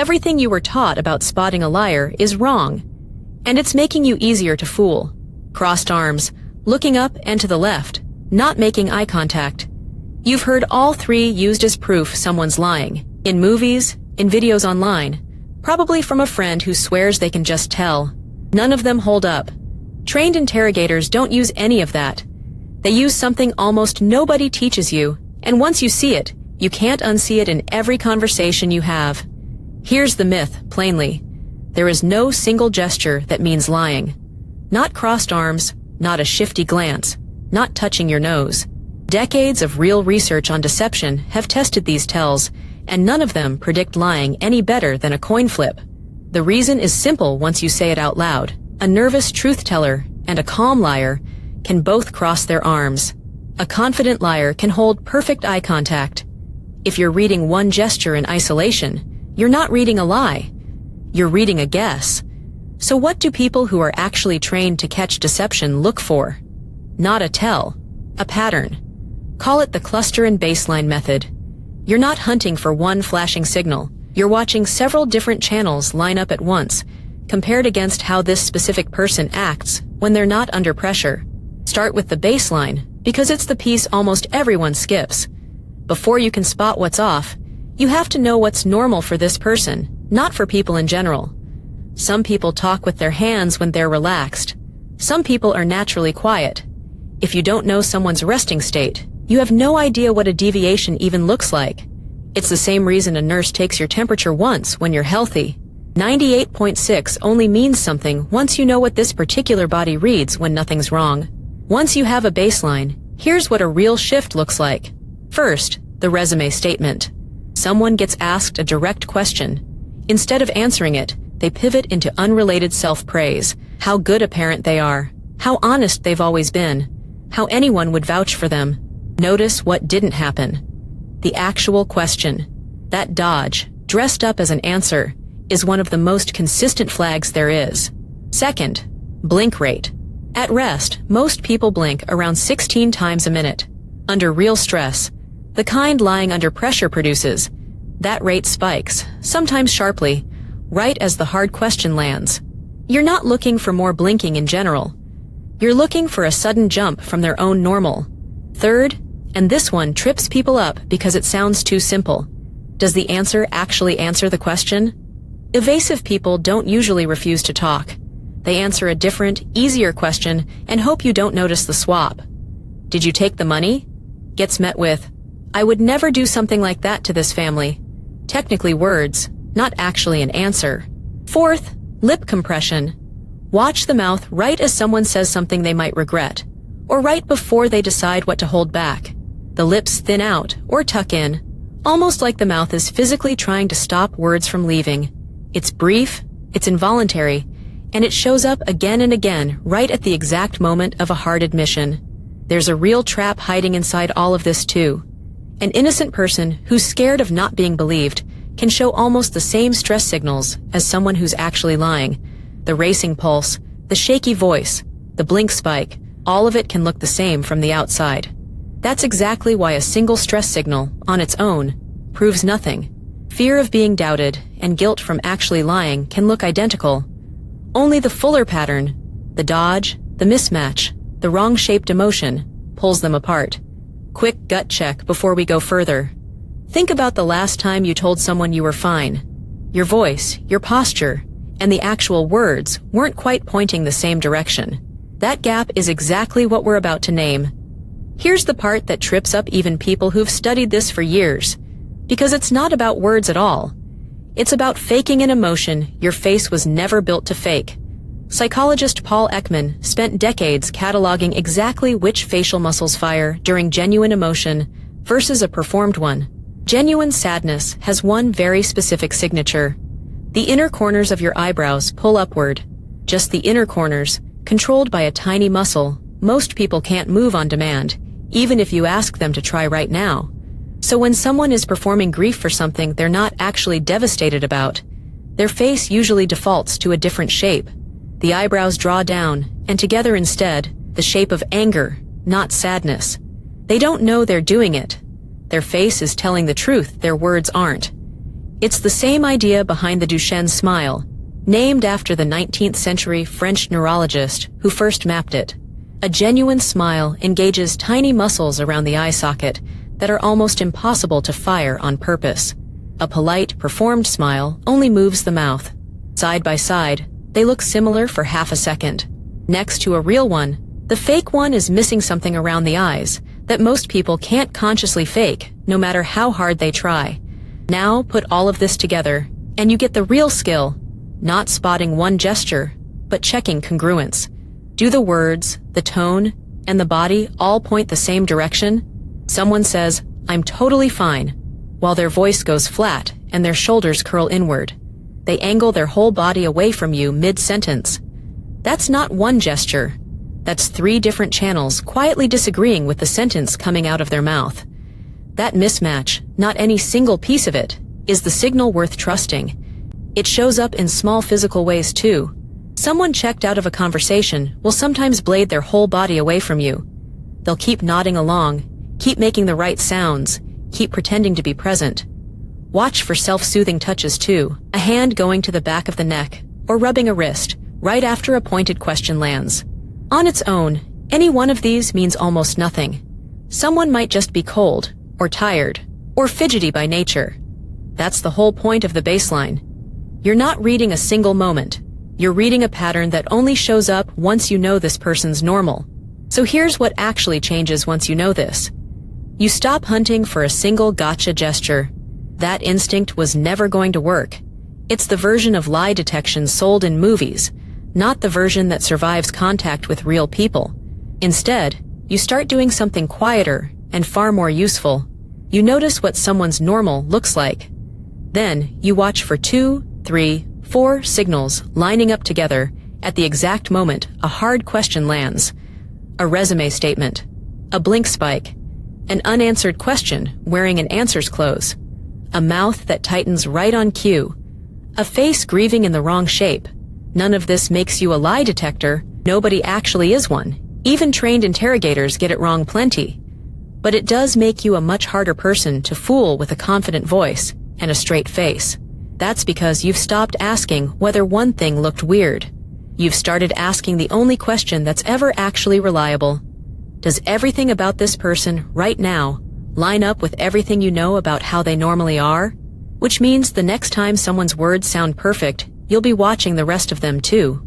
Everything you were taught about spotting a liar is wrong, and it's making you easier to fool. Crossed arms, looking up and to the left, not making eye contact. You've heard all three used as proof someone's lying. In movies, in videos online, probably from a friend who swears they can just tell. None of them hold up. Trained interrogators don't use any of that. They use something almost nobody teaches you, and once you see it, you can't unsee it in every conversation you have. Here's the myth, plainly. There is no single gesture that means lying. Not crossed arms, not a shifty glance, not touching your nose. Decades of real research on deception have tested these tells, and none of them predict lying any better than a coin flip. The reason is simple once you say it out loud. A nervous truth teller and a calm liar can both cross their arms. A confident liar can hold perfect eye contact. If you're reading one gesture in isolation, you're not reading a lie. You're reading a guess. So what do people who are actually trained to catch deception look for? Not a tell, a pattern. Call it the cluster and baseline method. You're not hunting for one flashing signal. You're watching several different channels line up at once, compared against how this specific person acts when they're not under pressure. Start with the baseline, because it's the piece almost everyone skips. Before you can spot what's off, you have to know what's normal for this person, not for people in general. Some people talk with their hands when they're relaxed. Some people are naturally quiet. If you don't know someone's resting state, you have no idea what a deviation even looks like. It's the same reason a nurse takes your temperature once when you're healthy. 98.6 only means something once you know what this particular body reads when nothing's wrong. Once you have a baseline, here's what a real shift looks like. First, the resume statement. Someone gets asked a direct question. Instead of answering it, they pivot into unrelated self-praise. How good a parent they are. How honest they've always been. How anyone would vouch for them. Notice what didn't happen. The actual question. That dodge, dressed up as an answer, is one of the most consistent flags there is. Second, blink rate. At rest, most people blink around 16 times a minute. Under real stress, the kind lying under pressure produces, that rate spikes, sometimes sharply, right as the hard question lands. You're not looking for more blinking in general. You're looking for a sudden jump from their own normal. Third, and this one trips people up because it sounds too simple. Does the answer actually answer the question? Evasive people don't usually refuse to talk. They answer a different, easier question and hope you don't notice the swap. Did you take the money? Gets met with, I would never do something like that to this family. Technically words, not actually an answer. Fourth, lip compression. Watch the mouth right as someone says something they might regret, or right before they decide what to hold back. The lips thin out or tuck in, almost like the mouth is physically trying to stop words from leaving. It's brief, it's involuntary, and it shows up again and again right at the exact moment of a hard admission. There's a real trap hiding inside all of this too. An innocent person who's scared of not being believed can show almost the same stress signals as someone who's actually lying. The racing pulse, the shaky voice, the blink spike, all of it can look the same from the outside. That's exactly why a single stress signal, on its own, proves nothing. Fear of being doubted and guilt from actually lying can look identical. Only the fuller pattern, the dodge, the mismatch, the wrong-shaped emotion, pulls them apart. Quick gut check before we go further. Think about the last time you told someone you were fine. Your voice, your posture, and the actual words weren't quite pointing the same direction. That gap is exactly what we're about to name. Here's the part that trips up even people who've studied this for years. Because it's not about words at all. It's about faking an emotion your face was never built to fake. Psychologist Paul Ekman spent decades cataloging exactly which facial muscles fire during genuine emotion versus a performed one. Genuine sadness has one very specific signature. The inner corners of your eyebrows pull upward. Just the inner corners, controlled by a tiny muscle, most people can't move on demand, even if you ask them to try right now. So when someone is performing grief for something they're not actually devastated about, their face usually defaults to a different shape. The eyebrows draw down, and together instead, the shape of anger, not sadness. They don't know they're doing it. Their face is telling the truth their words aren't. It's the same idea behind the Duchenne smile, named after the 19th century French neurologist who first mapped it. A genuine smile engages tiny muscles around the eye socket that are almost impossible to fire on purpose. A polite, performed smile only moves the mouth. Side by side, they look similar for half a second. Next to a real one, the fake one is missing something around the eyes that most people can't consciously fake, no matter how hard they try. Now put all of this together, and you get the real skill, not spotting one gesture, but checking congruence. Do the words, the tone, and the body all point the same direction? Someone says, "I'm totally fine," while their voice goes flat and their shoulders curl inward. They angle their whole body away from you mid-sentence. That's not one gesture. That's 3 different channels quietly disagreeing with the sentence coming out of their mouth. That mismatch, not any single piece of it, is the signal worth trusting. It shows up in small physical ways too. Someone checked out of a conversation will sometimes blade their whole body away from you. They'll keep nodding along, keep making the right sounds, keep pretending to be present. Watch for self-soothing touches too, a hand going to the back of the neck, or rubbing a wrist, right after a pointed question lands. On its own, any one of these means almost nothing. Someone might just be cold, or tired, or fidgety by nature. That's the whole point of the baseline. You're not reading a single moment. You're reading a pattern that only shows up once you know this person's normal. So here's what actually changes once you know this. You stop hunting for a single gotcha gesture. That instinct was never going to work. It's the version of lie detection sold in movies, not the version that survives contact with real people. Instead, you start doing something quieter and far more useful. You notice what someone's normal looks like. Then, you watch for 2, 3, 4 signals lining up together at the exact moment a hard question lands. A resume statement, a blink spike, an unanswered question wearing an answers close, a mouth that tightens right on cue, a face grieving in the wrong shape. None of this makes you a lie detector. Nobody actually is one. Even trained interrogators get it wrong plenty. But it does make you a much harder person to fool with a confident voice and a straight face. That's because you've stopped asking whether one thing looked weird. You've started asking the only question that's ever actually reliable. Does everything about this person right now line up with everything you know about how they normally are? Which means the next time someone's words sound perfect, you'll be watching the rest of them too.